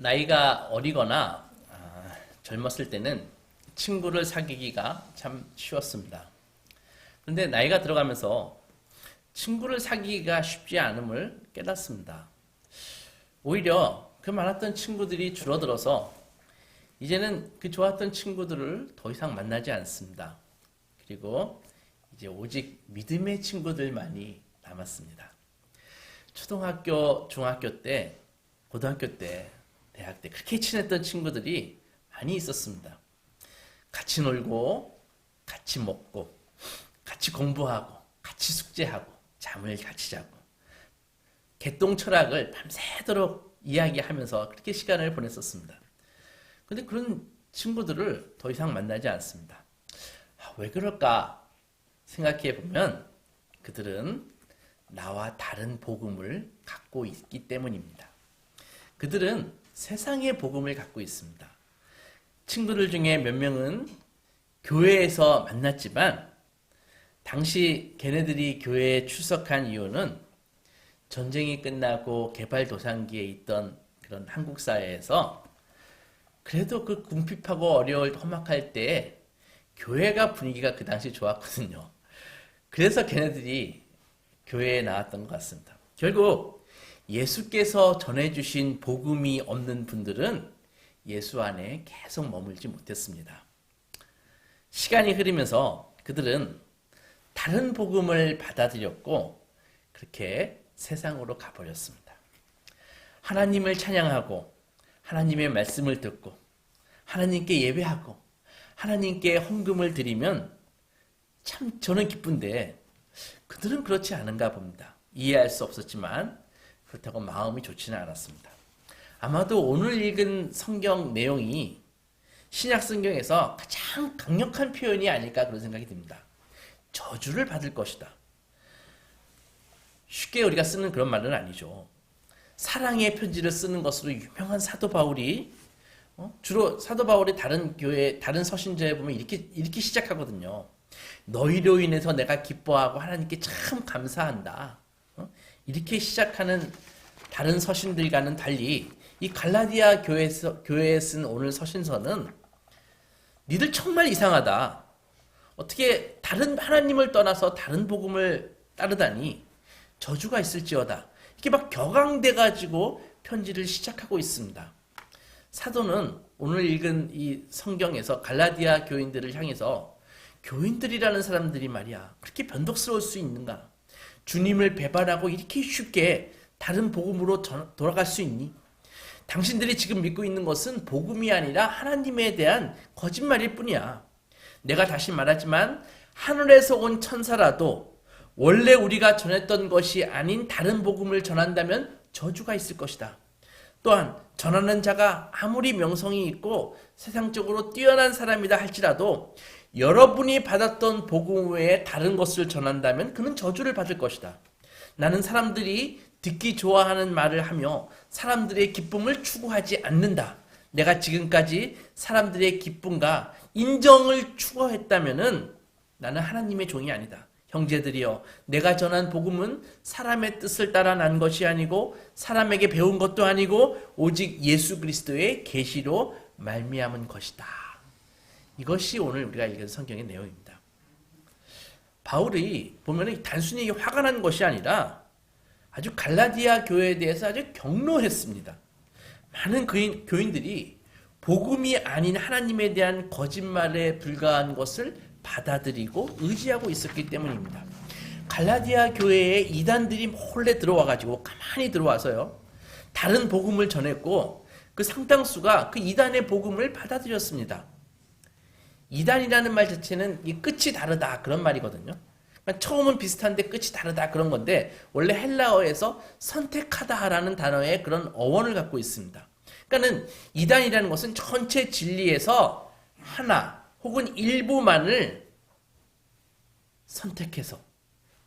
나이가 어리거나 젊었을 때는 친구를 사귀기가 참 쉬웠습니다. 그런데 나이가 들어가면서 친구를 사귀기가 쉽지 않음을 깨닫습니다. 오히려 그 많았던 친구들이 줄어들어서 이제는 그 좋았던 친구들을 더 이상 만나지 않습니다. 그리고 이제 오직 믿음의 친구들만이 남았습니다. 초등학교, 중학교 때, 고등학교 때, 대학 때 그렇게 친했던 친구들이 많이 있었습니다. 같이 놀고, 같이 먹고, 같이 공부하고, 같이 숙제하고, 잠을 같이 자고, 개똥 철학을 밤새도록 이야기하면서 그렇게 시간을 보냈었습니다. 근데 그런 친구들을 더 이상 만나지 않습니다. 왜 그럴까 생각해 보면 그들은 나와 다른 복음을 갖고 있기 때문입니다. 그들은 세상의 복음을 갖고 있습니다. 친구들 중에 몇 명은 교회에서 만났지만 당시 걔네들이 교회에 출석한 이유는 전쟁이 끝나고 개발도상기에 있던 그런 한국 사회에서 그래도 그 궁핍하고 어려울 험악할 때 교회가 분위기가 그 당시 좋았거든요. 그래서 걔네들이 교회에 나왔던 것 같습니다. 결국 예수께서 전해주신 복음이 없는 분들은 예수 안에 계속 머물지 못했습니다. 시간이 흐르면서 그들은 다른 복음을 받아들였고 그렇게 세상으로 가버렸습니다. 하나님을 찬양하고 하나님의 말씀을 듣고 하나님께 예배하고 하나님께 헌금을 드리면 참 저는 기쁜데 그들은 그렇지 않은가 봅니다. 이해할 수 없었지만 그렇다고 마음이 좋지는 않았습니다. 아마도 오늘 읽은 성경 내용이 신약 성경에서 가장 강력한 표현이 아닐까 그런 생각이 듭니다. 저주를 받을 것이다. 쉽게 우리가 쓰는 그런 말은 아니죠. 사랑의 편지를 쓰는 것으로 유명한 사도 바울이 주로 사도 바울이 다른 교회 다른 서신자에 보면 이렇게 시작하거든요. 너희로 인해서 내가 기뻐하고 하나님께 참 감사한다. 이렇게 시작하는 다른 서신들과는 달리 이 갈라디아 교회에 쓴 오늘 서신서는 니들 정말 이상하다. 어떻게 다른 하나님을 떠나서 다른 복음을 따르다니 저주가 있을지어다. 이렇게 막 격앙돼가지고 편지를 시작하고 있습니다. 사도는 오늘 읽은 이 성경에서 갈라디아 교인들을 향해서 교인들이라는 사람들이 말이야 그렇게 변덕스러울 수 있는가? 주님을 배반하고 이렇게 쉽게 다른 복음으로 돌아갈 수 있니? 당신들이 지금 믿고 있는 것은 복음이 아니라 하나님에 대한 거짓말일 뿐이야. 내가 다시 말하지만 하늘에서 온 천사라도 원래 우리가 전했던 것이 아닌 다른 복음을 전한다면 저주가 있을 것이다. 또한 전하는 자가 아무리 명성이 있고 세상적으로 뛰어난 사람이다 할지라도 여러분이 받았던 복음 외에 다른 것을 전한다면 그는 저주를 받을 것이다. 나는 사람들이 듣기 좋아하는 말을 하며 사람들의 기쁨을 추구하지 않는다. 내가 지금까지 사람들의 기쁨과 인정을 추구했다면 나는 하나님의 종이 아니다. 형제들이여, 내가 전한 복음은 사람의 뜻을 따라 난 것이 아니고 사람에게 배운 것도 아니고 오직 예수 그리스도의 계시로 말미암은 것이다. 이것이 오늘 우리가 읽은 성경의 내용입니다. 바울이 보면 단순히 화가 난 것이 아니라 아주 갈라디아 교회에 대해서 아주 경로했습니다. 많은 교인들이 복음이 아닌 하나님에 대한 거짓말에 불과한 것을 받아들이고 의지하고 있었기 때문입니다. 갈라디아 교회에 이단들이 몰래 들어와가지고 가만히 들어와서요. 다른 복음을 전했고 그 상당수가 그 이단의 복음을 받아들였습니다. 이단이라는 말 자체는 이 끝이 다르다 그런 말이거든요. 그러니까 처음은 비슷한데 끝이 다르다 그런 건데 원래 헬라어에서 선택하다라는 단어의 그런 어원을 갖고 있습니다. 그러니까는 이단이라는 것은 전체 진리에서 하나 혹은 일부만을 선택해서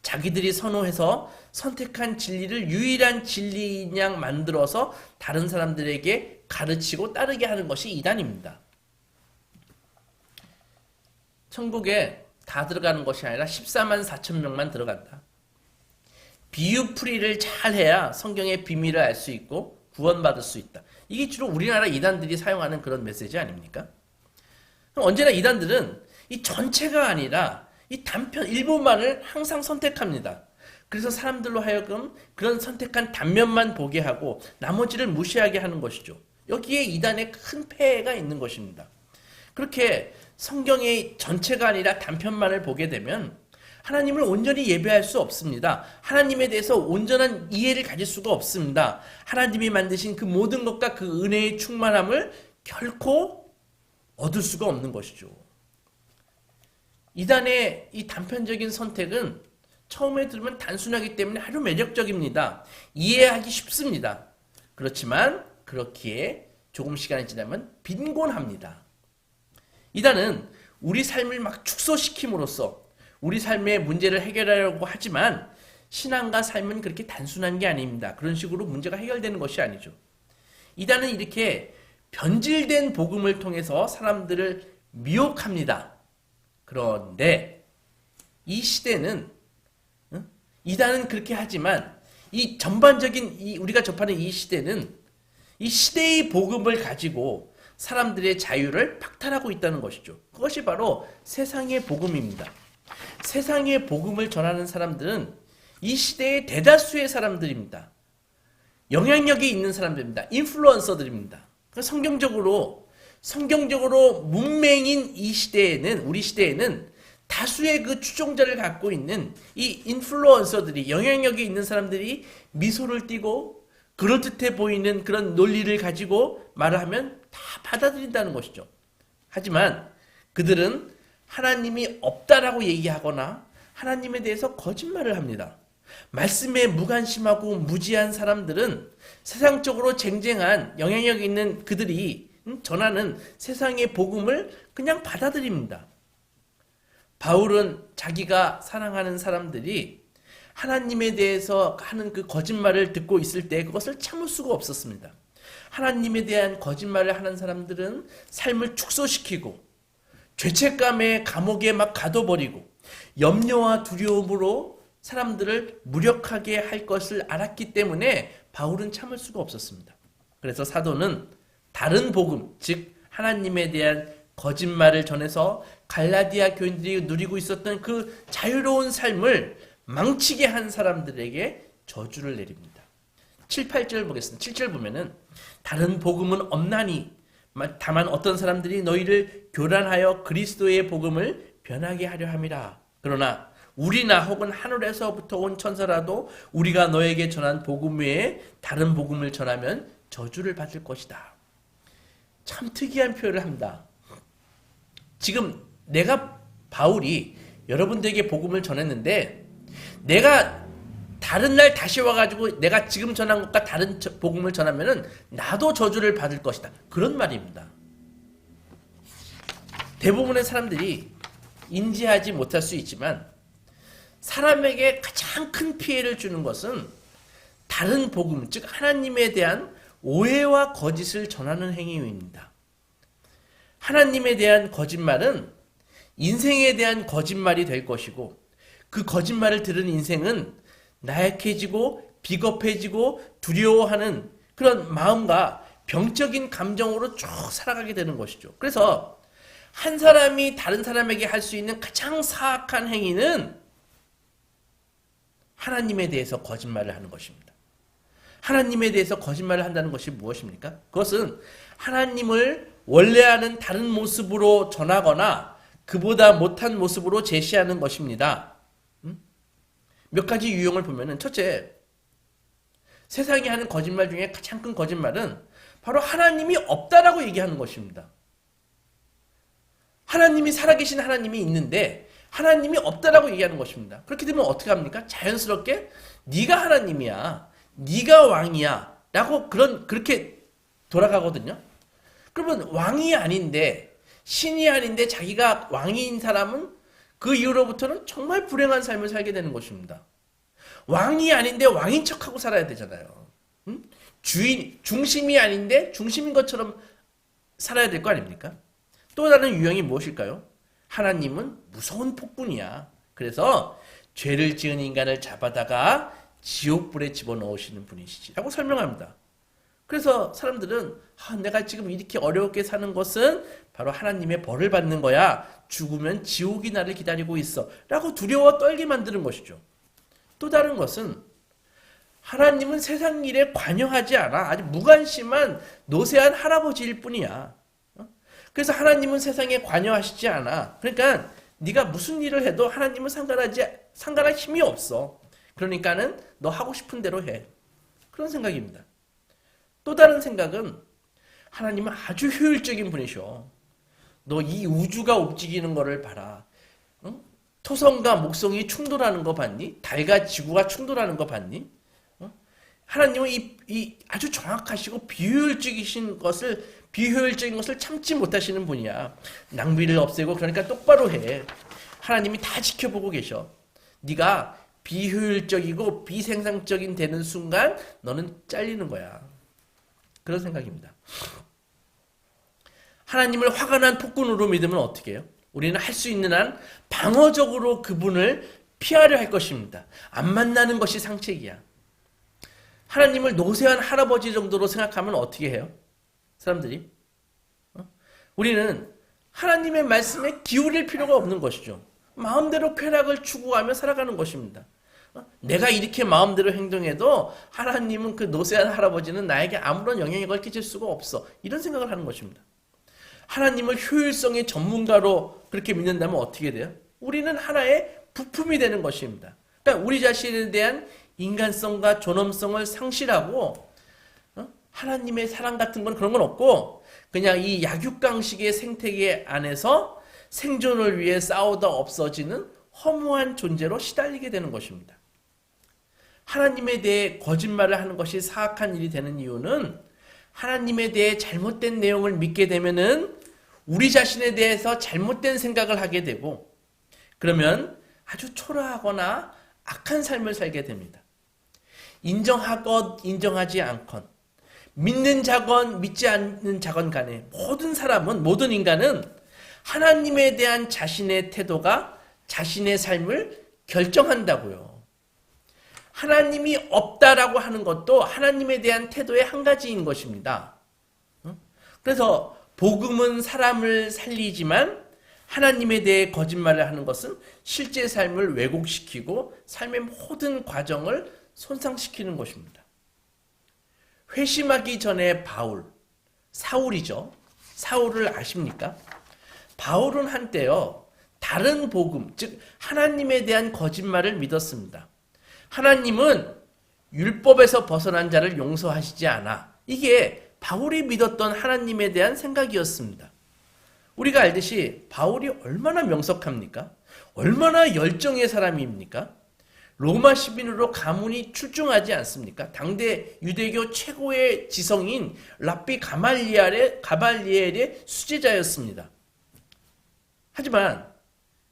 자기들이 선호해서 선택한 진리를 유일한 진리인 양 만들어서 다른 사람들에게 가르치고 따르게 하는 것이 이단입니다. 천국에 다 들어가는 것이 아니라 14만 4천 명만 들어간다. 비유풀이를 잘 해야 성경의 비밀을 알 수 있고 구원받을 수 있다. 이게 주로 우리나라 이단들이 사용하는 그런 메시지 아닙니까? 언제나 이단들은 이 전체가 아니라 이 단편 일부만을 항상 선택합니다. 그래서 사람들로 하여금 그런 선택한 단면만 보게 하고 나머지를 무시하게 하는 것이죠. 여기에 이단의 큰 폐해가 있는 것입니다. 그렇게 성경의 전체가 아니라 단편만을 보게 되면 하나님을 온전히 예배할 수 없습니다. 하나님에 대해서 온전한 이해를 가질 수가 없습니다. 하나님이 만드신 그 모든 것과 그 은혜의 충만함을 결코 얻을 수가 없는 것이죠. 이단의 이 단편적인 선택은 처음에 들으면 단순하기 때문에 아주 매력적입니다. 이해하기 쉽습니다. 그렇지만 그렇기에 조금 시간이 지나면 빈곤합니다. 이단은 우리 삶을 막 축소시킴으로써 우리 삶의 문제를 해결하려고 하지만 신앙과 삶은 그렇게 단순한 게 아닙니다. 그런 식으로 문제가 해결되는 것이 아니죠. 이단은 이렇게 변질된 복음을 통해서 사람들을 미혹합니다. 그런데 이 시대는 이단은 그렇게 하지만 이 전반적인 우리가 접하는 이 시대는 이 시대의 복음을 가지고 사람들의 자유를 박탈하고 있다는 것이죠. 그것이 바로 세상의 복음입니다. 세상의 복음을 전하는 사람들은 이 시대의 대다수의 사람들입니다. 영향력이 있는 사람들입니다. 인플루언서들입니다. 성경적으로 문맹인 이 시대에는, 우리 시대에는 다수의 그 추종자를 갖고 있는 이 인플루언서들이, 영향력이 있는 사람들이 미소를 띠고 그럴듯해 보이는 그런 논리를 가지고 말을 하면 다 받아들인다는 것이죠. 하지만 그들은 하나님이 없다라고 얘기하거나 하나님에 대해서 거짓말을 합니다. 말씀에 무관심하고 무지한 사람들은 세상적으로 쟁쟁한 영향력 있는 그들이 전하는 세상의 복음을 그냥 받아들입니다. 바울은 자기가 사랑하는 사람들이 하나님에 대해서 하는 그 거짓말을 듣고 있을 때 그것을 참을 수가 없었습니다. 하나님에 대한 거짓말을 하는 사람들은 삶을 축소시키고 죄책감의 감옥에 막 가둬버리고 염려와 두려움으로 사람들을 무력하게 할 것을 알았기 때문에 바울은 참을 수가 없었습니다. 그래서 사도는 다른 복음, 즉 하나님에 대한 거짓말을 전해서 갈라디아 교인들이 누리고 있었던 그 자유로운 삶을 망치게 한 사람들에게 저주를 내립니다. 7, 8절 보겠습니다. 7절 보면은 다른 복음은 없나니 다만 어떤 사람들이 너희를 교란하여 그리스도의 복음을 변하게 하려 함이라. 그러나 우리나 혹은 하늘에서부터 온 천사라도 우리가 너에게 전한 복음 외에 다른 복음을 전하면 저주를 받을 것이다. 참 특이한 표현을 합니다. 지금 내가 바울이 여러분들에게 복음을 전했는데 내가 다른 날 다시 와가지고 내가 지금 전한 것과 다른 복음을 전하면은 나도 저주를 받을 것이다. 그런 말입니다. 대부분의 사람들이 인지하지 못할 수 있지만 사람에게 가장 큰 피해를 주는 것은 다른 복음, 즉 하나님에 대한 오해와 거짓을 전하는 행위입니다. 하나님에 대한 거짓말은 인생에 대한 거짓말이 될 것이고 그 거짓말을 들은 인생은 나약해지고 비겁해지고 두려워하는 그런 마음과 병적인 감정으로 쭉 살아가게 되는 것이죠. 그래서 한 사람이 다른 사람에게 할 수 있는 가장 사악한 행위는 하나님에 대해서 거짓말을 하는 것입니다. 하나님에 대해서 거짓말을 한다는 것이 무엇입니까? 그것은 하나님을 원래 하는 다른 모습으로 전하거나 그보다 못한 모습으로 제시하는 것입니다. 몇 가지 유형을 보면은 첫째, 세상이 하는 거짓말 중에 가장 큰 거짓말은 바로 하나님이 없다라고 얘기하는 것입니다. 하나님이 살아계신 하나님이 있는데 하나님이 없다라고 얘기하는 것입니다. 그렇게 되면 어떻게 합니까? 자연스럽게 네가 하나님이야, 네가 왕이야 라고 그렇게 돌아가거든요. 그러면 왕이 아닌데 신이 아닌데 자기가 왕인 사람은 그 이후로부터는 정말 불행한 삶을 살게 되는 것입니다. 왕이 아닌데 왕인 척하고 살아야 되잖아요. 중심이 아닌데 중심인 것처럼 살아야 될 거 아닙니까? 또 다른 유형이 무엇일까요? 하나님은 무서운 폭군이야. 그래서 죄를 지은 인간을 잡아다가 지옥불에 집어넣으시는 분이시지 라고 설명합니다. 그래서 사람들은 내가 지금 이렇게 어렵게 사는 것은 바로 하나님의 벌을 받는 거야. 죽으면 지옥이 나를 기다리고 있어. 라고 두려워 떨게 만드는 것이죠. 또 다른 것은 하나님은 세상 일에 관여하지 않아. 아주 무관심한 노쇠한 할아버지일 뿐이야. 그래서 하나님은 세상에 관여하시지 않아. 그러니까 네가 무슨 일을 해도 하나님은 상관할 힘이 없어. 그러니까는 너 하고 싶은 대로 해. 그런 생각입니다. 또 다른 생각은 하나님은 아주 효율적인 분이셔. 너 이 우주가 움직이는 거를 봐라. 응? 토성과 목성이 충돌하는 거 봤니? 달과 지구가 충돌하는 거 봤니? 응? 하나님은 이 아주 정확하시고 비효율적인 것을 참지 못하시는 분이야. 낭비를 없애고 그러니까 똑바로 해. 하나님이 다 지켜보고 계셔. 네가 비효율적이고 비생산적인 되는 순간 너는 잘리는 거야. 그런 생각입니다. 하나님을 화가 난 폭군으로 믿으면 어떻게 해요? 우리는 할 수 있는 한 방어적으로 그분을 피하려 할 것입니다. 안 만나는 것이 상책이야. 하나님을 노쇠한 할아버지 정도로 생각하면 어떻게 해요? 사람들이? 우리는 하나님의 말씀에 기울일 필요가 없는 것이죠. 마음대로 쾌락을 추구하며 살아가는 것입니다. 내가 이렇게 마음대로 행동해도 하나님은 그 노쇠한 할아버지는 나에게 아무런 영향력을 끼칠 수가 없어. 이런 생각을 하는 것입니다. 하나님을 효율성의 전문가로 그렇게 믿는다면 어떻게 돼요? 우리는 하나의 부품이 되는 것입니다. 그러니까 우리 자신에 대한 인간성과 존엄성을 상실하고 하나님의 사랑 같은 건 그런 건 없고 그냥 이 약육강식의 생태계 안에서 생존을 위해 싸우다 없어지는 허무한 존재로 시달리게 되는 것입니다. 하나님에 대해 거짓말을 하는 것이 사악한 일이 되는 이유는 하나님에 대해 잘못된 내용을 믿게 되면은 우리 자신에 대해서 잘못된 생각을 하게 되고 그러면 아주 초라하거나 악한 삶을 살게 됩니다. 인정하건 인정하지 않건 믿는 자건 믿지 않는 자건 간에 모든 인간은 하나님에 대한 자신의 태도가 자신의 삶을 결정한다고요. 하나님이 없다라고 하는 것도 하나님에 대한 태도의 한 가지인 것입니다. 그래서 복음은 사람을 살리지만 하나님에 대해 거짓말을 하는 것은 실제 삶을 왜곡시키고 삶의 모든 과정을 손상시키는 것입니다. 회심하기 전에 사울이죠. 사울을 아십니까? 바울은 한때요. 다른 복음, 즉 하나님에 대한 거짓말을 믿었습니다. 하나님은 율법에서 벗어난 자를 용서하시지 않아. 이게 바울이 믿었던 하나님에 대한 생각이었습니다. 우리가 알듯이 바울이 얼마나 명석합니까? 얼마나 열정의 사람입니까? 로마 시민으로 가문이 출중하지 않습니까? 당대 유대교 최고의 지성인 랍비 가말리엘의 수제자였습니다. 하지만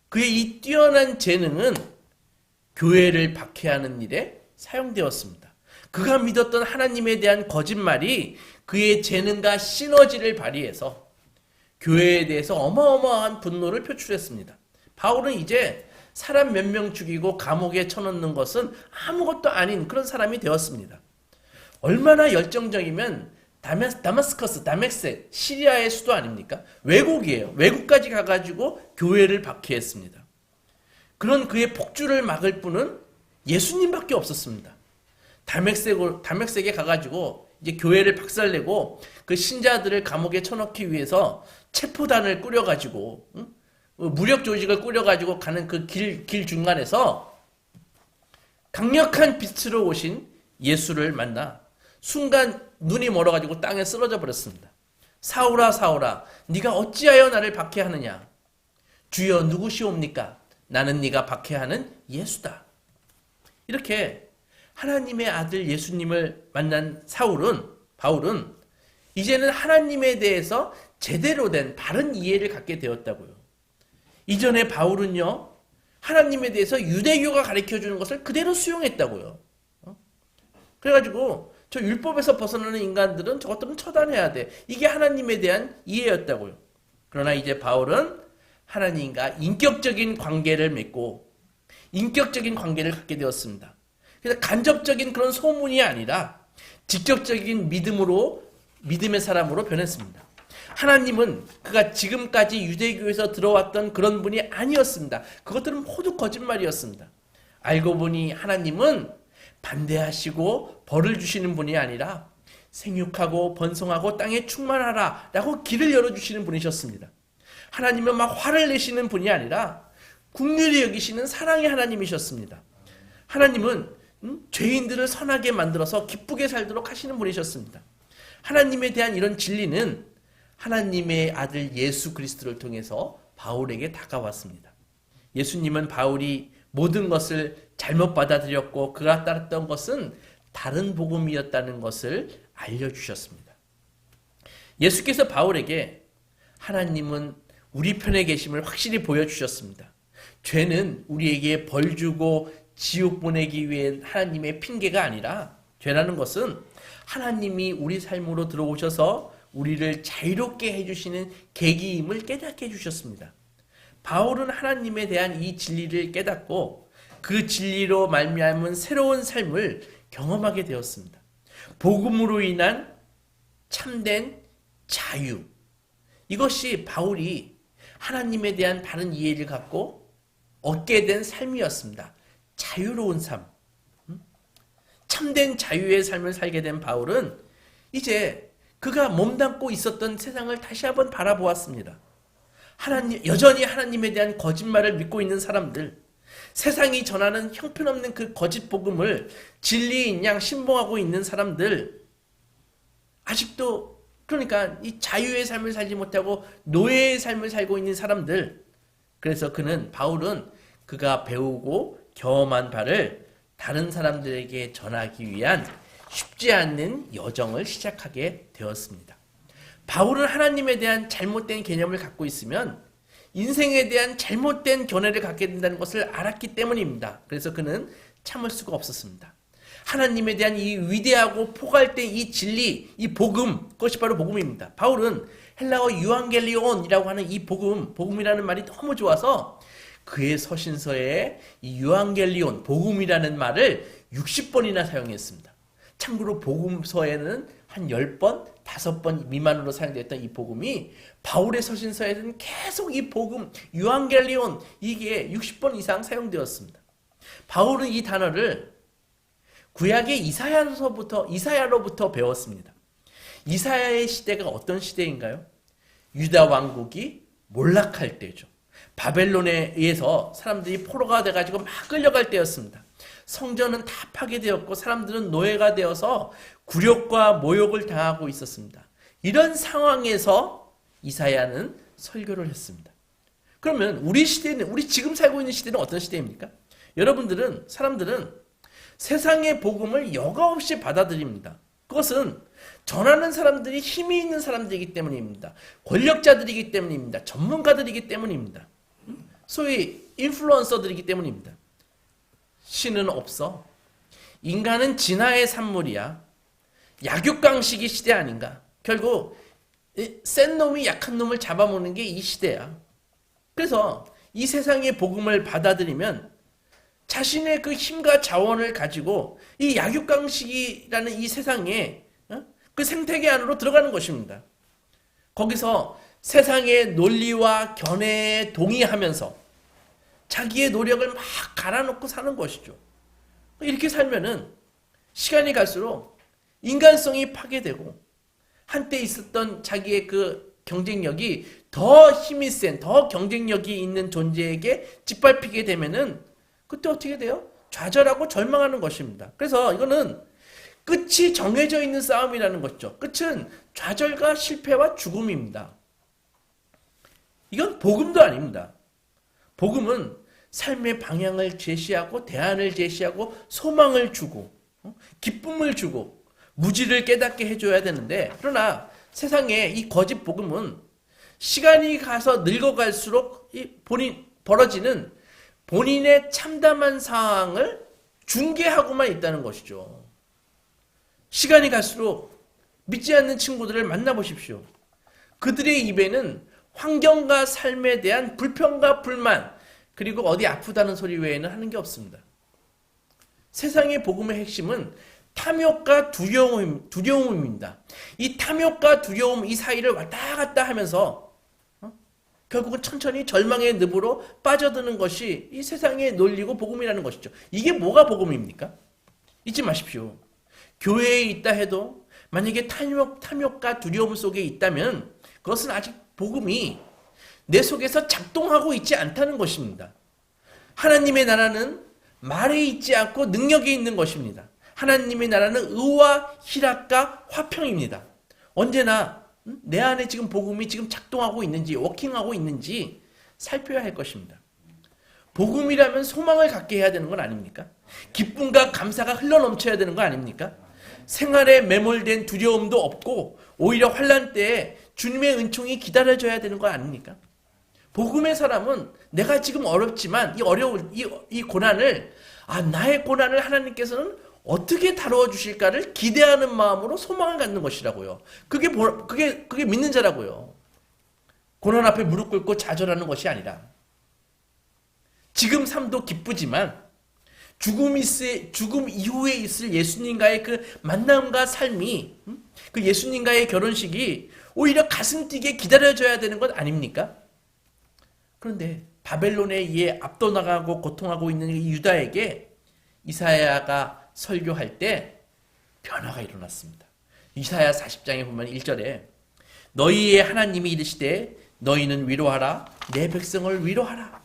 그의 이 뛰어난 재능은 교회를 박해하는 일에 사용되었습니다. 그가 믿었던 하나님에 대한 거짓말이 그의 재능과 시너지를 발휘해서 교회에 대해서 어마어마한 분노를 표출했습니다. 바울은 이제 사람 몇 명 죽이고 감옥에 쳐넣는 것은 아무것도 아닌 그런 사람이 되었습니다. 얼마나 열정적이면 다메섹, 시리아의 수도 아닙니까? 외국이에요. 외국까지 가가지고 교회를 박해했습니다. 그런 그의 폭주를 막을 분은 예수님밖에 없었습니다. 다메섹에 가가지고 이제 교회를 박살내고 그 신자들을 감옥에 쳐넣기 위해서 체포단을 꾸려가지고 무력 조직을 꾸려가지고 가는 그 길 중간에서 강력한 빛으로 오신 예수를 만나 순간 눈이 멀어가지고 땅에 쓰러져 버렸습니다. 사울아 사울아 네가 어찌하여 나를 박해하느냐. 주여 누구시옵니까? 나는 네가 박해하는 예수다. 이렇게 하나님의 아들 예수님을 만난 바울은 이제는 하나님에 대해서 제대로 된 바른 이해를 갖게 되었다고요. 이전에 바울은요, 하나님에 대해서 유대교가 가르쳐주는 것을 그대로 수용했다고요. 그래가지고 저 율법에서 벗어나는 인간들은 저것들은 처단해야 돼. 이게 하나님에 대한 이해였다고요. 그러나 이제 바울은 하나님과 인격적인 관계를 맺고 인격적인 관계를 갖게 되었습니다. 그래서 간접적인 그런 소문이 아니라 직접적인 믿음의 사람으로 변했습니다. 하나님은 그가 지금까지 유대교에서 들어왔던 그런 분이 아니었습니다. 그것들은 모두 거짓말이었습니다. 알고 보니 하나님은 반대하시고 벌을 주시는 분이 아니라 생육하고 번성하고 땅에 충만하라 라고 길을 열어주시는 분이셨습니다. 하나님은 막 화를 내시는 분이 아니라 긍휼히 여기시는 사랑의 하나님이셨습니다. 하나님은 죄인들을 선하게 만들어서 기쁘게 살도록 하시는 분이셨습니다. 하나님에 대한 이런 진리는 하나님의 아들 예수 그리스도를 통해서 바울에게 다가왔습니다. 예수님은 바울이 모든 것을 잘못 받아들였고 그가 따랐던 것은 다른 복음이었다는 것을 알려주셨습니다. 예수께서 바울에게 하나님은 우리 편에 계심을 확실히 보여주셨습니다. 죄는 우리에게 벌 주고 지옥 보내기 위해 하나님의 핑계가 아니라 죄라는 것은 하나님이 우리 삶으로 들어오셔서 우리를 자유롭게 해주시는 계기임을 깨닫게 해주셨습니다. 바울은 하나님에 대한 이 진리를 깨닫고 그 진리로 말미암은 새로운 삶을 경험하게 되었습니다. 복음으로 인한 참된 자유. 이것이 바울이 하나님에 대한 바른 이해를 갖고 얻게 된 삶이었습니다. 자유로운 삶. 참된 자유의 삶을 살게 된 바울은 이제 그가 몸담고 있었던 세상을 다시 한번 바라보았습니다. 여전히 하나님에 대한 거짓말을 믿고 있는 사람들, 세상이 전하는 형편없는 그 거짓 복음을 진리인 양 신봉하고 있는 사람들, 아직도 그러니까 이 자유의 삶을 살지 못하고 노예의 삶을 살고 있는 사람들. 그래서 바울은 그가 배우고 경험한 바를 다른 사람들에게 전하기 위한 쉽지 않는 여정을 시작하게 되었습니다. 바울은 하나님에 대한 잘못된 개념을 갖고 있으면 인생에 대한 잘못된 견해를 갖게 된다는 것을 알았기 때문입니다. 그래서 그는 참을 수가 없었습니다. 하나님에 대한 이 위대하고 포괄된 이 진리, 이 복음, 그것이 바로 복음입니다. 바울은 헬라어 유앙겔리온이라고 하는 이 복음이라는 말이 너무 좋아서 그의 서신서에 이 유앙겔리온, 복음이라는 말을 60번이나 사용했습니다. 참고로 복음서에는 한 10번, 5번 미만으로 사용되었던 이 복음이 바울의 서신서에는 계속 이 복음, 유앙겔리온, 이게 60번 이상 사용되었습니다. 바울은 이 단어를 구약의 이사야로부터 배웠습니다. 이사야의 시대가 어떤 시대인가요? 유다 왕국이 몰락할 때죠. 바벨론에 의해서 사람들이 포로가 돼가지고 막 끌려갈 때였습니다. 성전은 다 파괴되었고 사람들은 노예가 되어서 굴욕과 모욕을 당하고 있었습니다. 이런 상황에서 이사야는 설교를 했습니다. 그러면 우리 지금 살고 있는 시대는 어떤 시대입니까? 사람들은 세상의 복음을 여과 없이 받아들입니다. 그것은 전하는 사람들이 힘이 있는 사람들이기 때문입니다. 권력자들이기 때문입니다. 전문가들이기 때문입니다. 소위 인플루언서들이기 때문입니다. 신은 없어. 인간은 진화의 산물이야. 약육강식이 시대 아닌가. 결국 센 놈이 약한 놈을 잡아먹는 게 이 시대야. 그래서 이 세상의 복음을 받아들이면 자신의 그 힘과 자원을 가지고 이 약육강식이라는 이 세상에 그 생태계 안으로 들어가는 것입니다. 거기서 세상의 논리와 견해에 동의하면서 자기의 노력을 막 갈아놓고 사는 것이죠. 이렇게 살면은 시간이 갈수록 인간성이 파괴되고 한때 있었던 자기의 그 경쟁력이 더 힘이 센, 더 경쟁력이 있는 존재에게 짓밟히게 되면은 그때 어떻게 돼요? 좌절하고 절망하는 것입니다. 그래서 이거는 끝이 정해져 있는 싸움이라는 것이죠. 끝은 좌절과 실패와 죽음입니다. 이건 복음도 아닙니다. 복음은 삶의 방향을 제시하고 대안을 제시하고 소망을 주고 기쁨을 주고 무지를 깨닫게 해줘야 되는데, 그러나 세상에 이 거짓 복음은 시간이 가서 늙어갈수록 벌어지는 본인의 참담한 상황을 중계하고만 있다는 것이죠. 시간이 갈수록 믿지 않는 친구들을 만나보십시오. 그들의 입에는 환경과 삶에 대한 불평과 불만, 그리고 어디 아프다는 소리 외에는 하는 게 없습니다. 세상의 복음의 핵심은 탐욕과 두려움입니다. 이 탐욕과 두려움 이 사이를 왔다 갔다 하면서 결국은 천천히 절망의 늪으로 빠져드는 것이 이 세상의 논리고 복음이라는 것이죠. 이게 뭐가 복음입니까? 잊지 마십시오. 교회에 있다 해도 만약에 탐욕과 두려움 속에 있다면 그것은 아직 복음이 내 속에서 작동하고 있지 않다는 것입니다. 하나님의 나라는 말에 있지 않고 능력에 있는 것입니다. 하나님의 나라는 의와 희락과 화평입니다. 언제나 내 안에 지금 복음이 지금 작동하고 있는지 워킹하고 있는지 살펴야 할 것입니다. 복음이라면 소망을 갖게 해야 되는 건 아닙니까? 기쁨과 감사가 흘러넘쳐야 되는 거 아닙니까? 생활에 매몰된 두려움도 없고 오히려 환난 때에 주님의 은총이 기다려져야 되는 거 아닙니까? 복음의 사람은 내가 지금 어렵지만 이 고난을 나의 고난을 하나님께서는 어떻게 다루어 주실까를 기대하는 마음으로 소망을 갖는 것이라고요. 그게 믿는 자라고요. 고난 앞에 무릎 꿇고 좌절하는 것이 아니라 지금 삶도 기쁘지만 죽음 이후에 있을 예수님과의 그 만남과 삶이 그 예수님과의 결혼식이 오히려 가슴 뛰게 기다려져야 되는 것 아닙니까? 그런데 바벨론에 의해 압도나가고 고통하고 있는 이 유다에게 이사야가 설교할 때 변화가 일어났습니다. 이사야 40장에 보면 1절에 너희의 하나님이 이르시되 너희는 위로하라 내 백성을 위로하라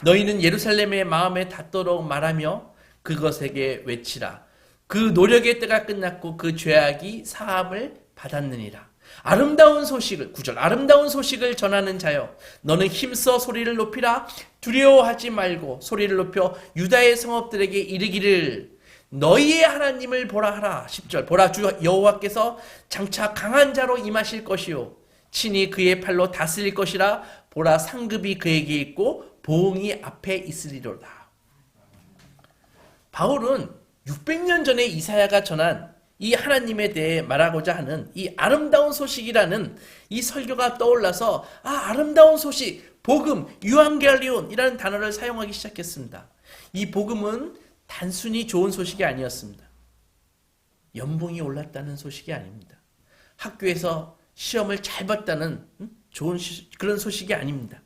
너희는 예루살렘의 마음에 닿도록 말하며 그것에게 외치라 그 노력의 때가 끝났고 그 죄악이 사함을 받았느니라. 아름다운 소식을 9절 아름다운 소식을 전하는 자여 너는 힘써 소리를 높이라 두려워하지 말고 소리를 높여 유다의 성읍들에게 이르기를 너희의 하나님을 보라 하라. 10절 보라 주 여호와께서 장차 강한 자로 임하실 것이요 친히 그의 팔로 다스릴 것이라 보라 상급이 그에게 있고 보응이 앞에 있으리로다. 바울은 600년 전에 이사야가 전한 이 하나님에 대해 말하고자 하는 이 아름다운 소식이라는 이 설교가 떠올라서 아름다운 소식, 복음, 유앙겔리온이라는 단어를 사용하기 시작했습니다. 이 복음은 단순히 좋은 소식이 아니었습니다. 연봉이 올랐다는 소식이 아닙니다. 학교에서 시험을 잘 봤다는 좋은 그런 소식이 아닙니다.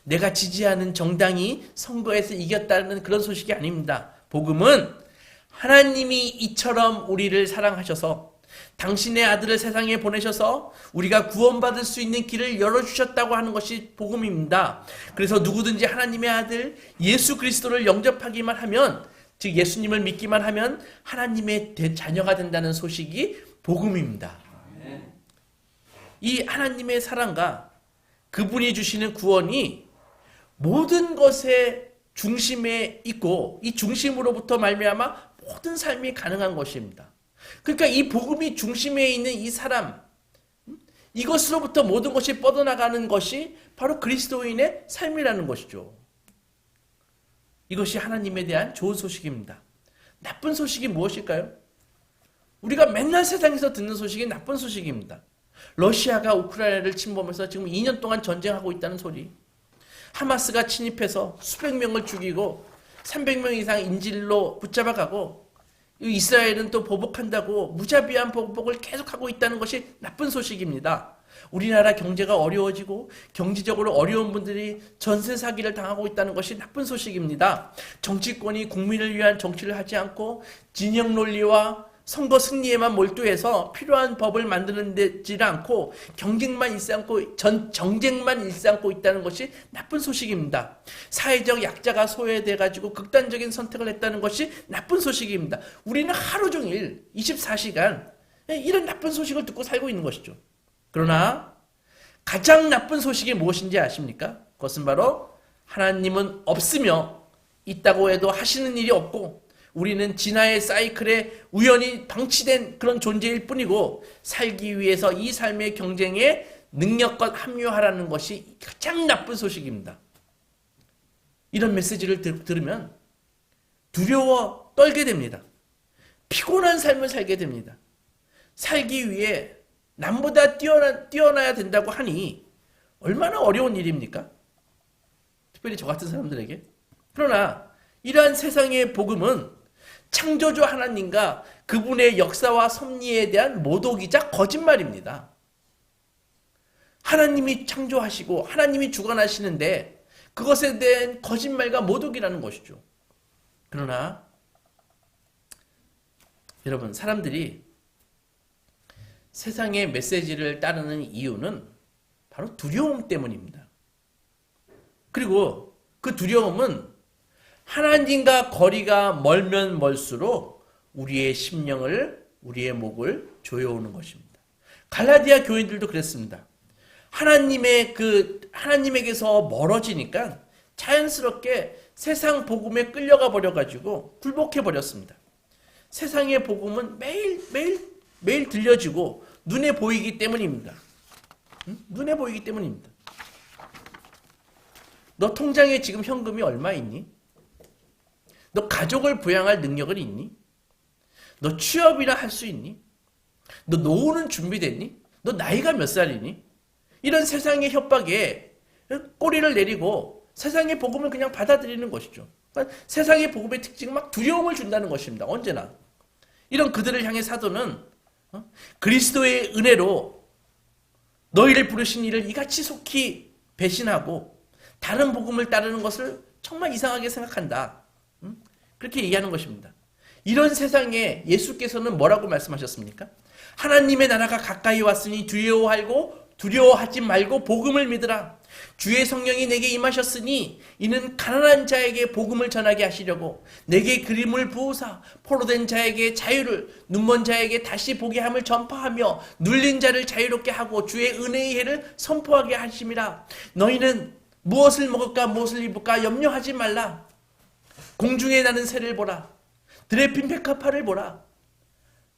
내가 지지하는 정당이 선거에서 이겼다는 그런 소식이 아닙니다. 복음은 하나님이 이처럼 우리를 사랑하셔서 당신의 아들을 세상에 보내셔서 우리가 구원받을 수 있는 길을 열어주셨다고 하는 것이 복음입니다. 그래서 누구든지 하나님의 아들 예수 그리스도를 영접하기만 하면 즉 예수님을 믿기만 하면 하나님의 자녀가 된다는 소식이 복음입니다. 이 하나님의 사랑과 그분이 주시는 구원이 모든 것의 중심에 있고 이 중심으로부터 말미암아 모든 삶이 가능한 것입니다. 그러니까 이 복음이 중심에 있는 이 사람 이것으로부터 모든 것이 뻗어나가는 것이 바로 그리스도인의 삶이라는 것이죠. 이것이 하나님에 대한 좋은 소식입니다. 나쁜 소식이 무엇일까요? 우리가 맨날 세상에서 듣는 소식이 나쁜 소식입니다. 러시아가 우크라이나를 침범해서 지금 2년 동안 전쟁하고 있다는 소리. 하마스가 침입해서 수백 명을 죽이고 300명 이상 인질로 붙잡아가고 이스라엘은 또 보복한다고 무자비한 보복을 계속하고 있다는 것이 나쁜 소식입니다. 우리나라 경제가 어려워지고 경제적으로 어려운 분들이 전세 사기를 당하고 있다는 것이 나쁜 소식입니다. 정치권이 국민을 위한 정치를 하지 않고 진영 논리와 선거 승리에만 몰두해서 필요한 법을 만드는 데지 않고 경쟁만 일삼고 정쟁만 일삼고 있다는 것이 나쁜 소식입니다. 사회적 약자가 소외돼 가지고 극단적인 선택을 했다는 것이 나쁜 소식입니다. 우리는 하루 종일 24시간 이런 나쁜 소식을 듣고 살고 있는 것이죠. 그러나 가장 나쁜 소식이 무엇인지 아십니까? 그것은 바로 하나님은 없으며 있다고 해도 하시는 일이 없고 우리는 진화의 사이클에 우연히 방치된 그런 존재일 뿐이고 살기 위해서 이 삶의 경쟁에 능력껏 합류하라는 것이 가장 나쁜 소식입니다. 이런 메시지를 들으면 두려워 떨게 됩니다. 피곤한 삶을 살게 됩니다. 살기 위해 남보다 뛰어나야 된다고 하니 얼마나 어려운 일입니까? 특별히 저 같은 사람들에게. 그러나 이러한 세상의 복음은 창조주 하나님과 그분의 역사와 섭리에 대한 모독이자 거짓말입니다. 하나님이 창조하시고 하나님이 주관하시는데 그것에 대한 거짓말과 모독이라는 것이죠. 그러나 여러분, 사람들이 세상의 메시지를 따르는 이유는 바로 두려움 때문입니다. 그리고 그 두려움은 하나님과 거리가 멀면 멀수록 우리의 심령을, 우리의 목을 조여오는 것입니다. 갈라디아 교인들도 그랬습니다. 하나님에게서 멀어지니까 자연스럽게 세상 복음에 끌려가 버려가지고 굴복해 버렸습니다. 세상의 복음은 매일 들려지고 눈에 보이기 때문입니다. 눈에 보이기 때문입니다. 너 통장에 지금 현금이 얼마 있니? 너 가족을 부양할 능력은 있니? 너 취업이나 할 수 있니? 너 노후는 준비됐니? 너 나이가 몇 살이니? 이런 세상의 협박에 꼬리를 내리고 세상의 복음을 그냥 받아들이는 것이죠. 그러니까 세상의 복음의 특징은 막 두려움을 준다는 것입니다. 언제나. 이런 그들을 향해 사도는 그리스도의 은혜로 너희를 부르신 이를 이같이 속히 배신하고 다른 복음을 따르는 것을 정말 이상하게 생각한다. 그렇게 얘기하는 것입니다. 이런 세상에 예수께서는 뭐라고 말씀하셨습니까? 하나님의 나라가 가까이 왔으니 두려워하지 말고 복음을 믿으라. 주의 성령이 내게 임하셨으니 이는 가난한 자에게 복음을 전하게 하시려고 내게 그림을 부으사 포로된 자에게 자유를, 눈먼 자에게 다시 보게 함을 전파하며 눌린 자를 자유롭게 하고 주의 은혜의 해를 선포하게 하심이라. 너희는 무엇을 먹을까 무엇을 입을까 염려하지 말라. 공중에 나는 새를 보라. 들에 핀 백합화를 보라.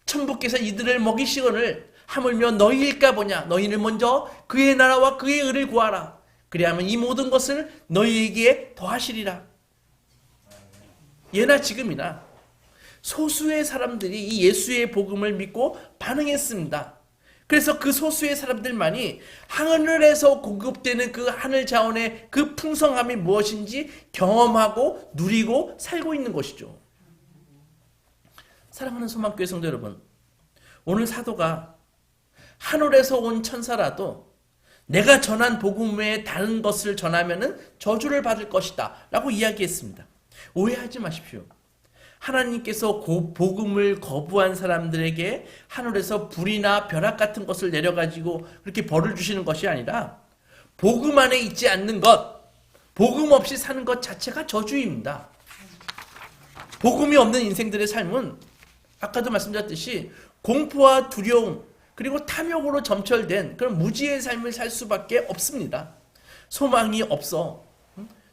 천부께서 이들을 먹이시거늘 하물며 너희일까 보냐. 너희는 먼저 그의 나라와 그의 의를 구하라. 그리하면 이 모든 것을 너희에게 더하시리라. 예나 지금이나 소수의 사람들이 이 예수의 복음을 믿고 반응했습니다. 그래서 그 소수의 사람들만이 하늘에서 공급되는 그 하늘 자원의 그 풍성함이 무엇인지 경험하고 누리고 살고 있는 것이죠. 사랑하는 소망교회 성도 여러분, 오늘 사도가 하늘에서 온 천사라도 내가 전한 복음 외에 다른 것을 전하면은 저주를 받을 것이다 라고 이야기했습니다. 오해하지 마십시오. 하나님께서 복음을 거부한 사람들에게 하늘에서 불이나 벼락 같은 것을 내려가지고 그렇게 벌을 주시는 것이 아니라 복음 안에 있지 않는 것, 복음 없이 사는 것 자체가 저주입니다. 복음이 없는 인생들의 삶은 아까도 말씀드렸듯이 공포와 두려움 그리고 탐욕으로 점철된 그런 무지의 삶을 살 수밖에 없습니다. 소망이 없어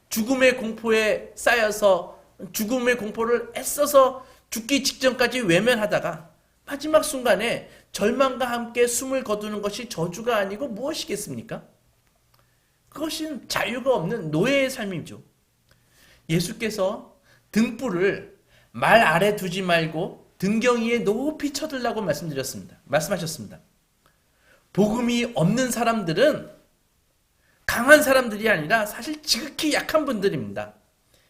죽음의 공포에 쌓여서 죽음의 공포를 애써서 죽기 직전까지 외면하다가 마지막 순간에 절망과 함께 숨을 거두는 것이 저주가 아니고 무엇이겠습니까? 그것은 자유가 없는 노예의 삶이죠. 예수께서 등불을 말 아래 두지 말고 등경이에 높이 쳐들라고 말씀하셨습니다. 복음이 없는 사람들은 강한 사람들이 아니라 사실 지극히 약한 분들입니다.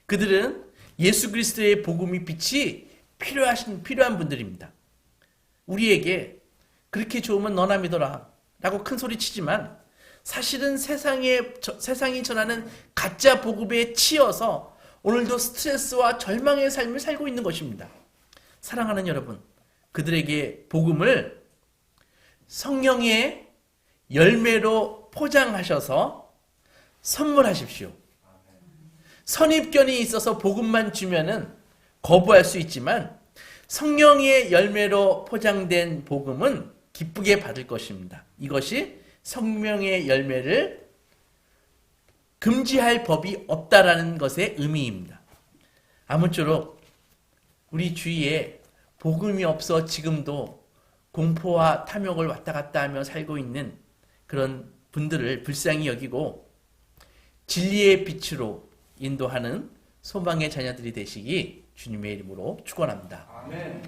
그들은 예수 그리스도의 복음이 빛이 필요한 분들입니다. 우리에게 그렇게 좋으면 너나 믿어라 라고 큰 소리 치지만 사실은 세상이 전하는 가짜 복음에 치여서 오늘도 스트레스와 절망의 삶을 살고 있는 것입니다. 사랑하는 여러분, 그들에게 복음을 성령의 열매로 포장하셔서 선물하십시오. 선입견이 있어서 복음만 주면은 거부할 수 있지만 성령의 열매로 포장된 복음은 기쁘게 받을 것입니다. 이것이 성령의 열매를 금지할 법이 없다라는 것의 의미입니다. 아무쪼록 우리 주위에 복음이 없어 지금도 공포와 탐욕을 왔다 갔다 하며 살고 있는 그런 분들을 불쌍히 여기고 진리의 빛으로 인도하는 소망의 자녀들이 되시기 주님의 이름으로 축원합니다. 아멘.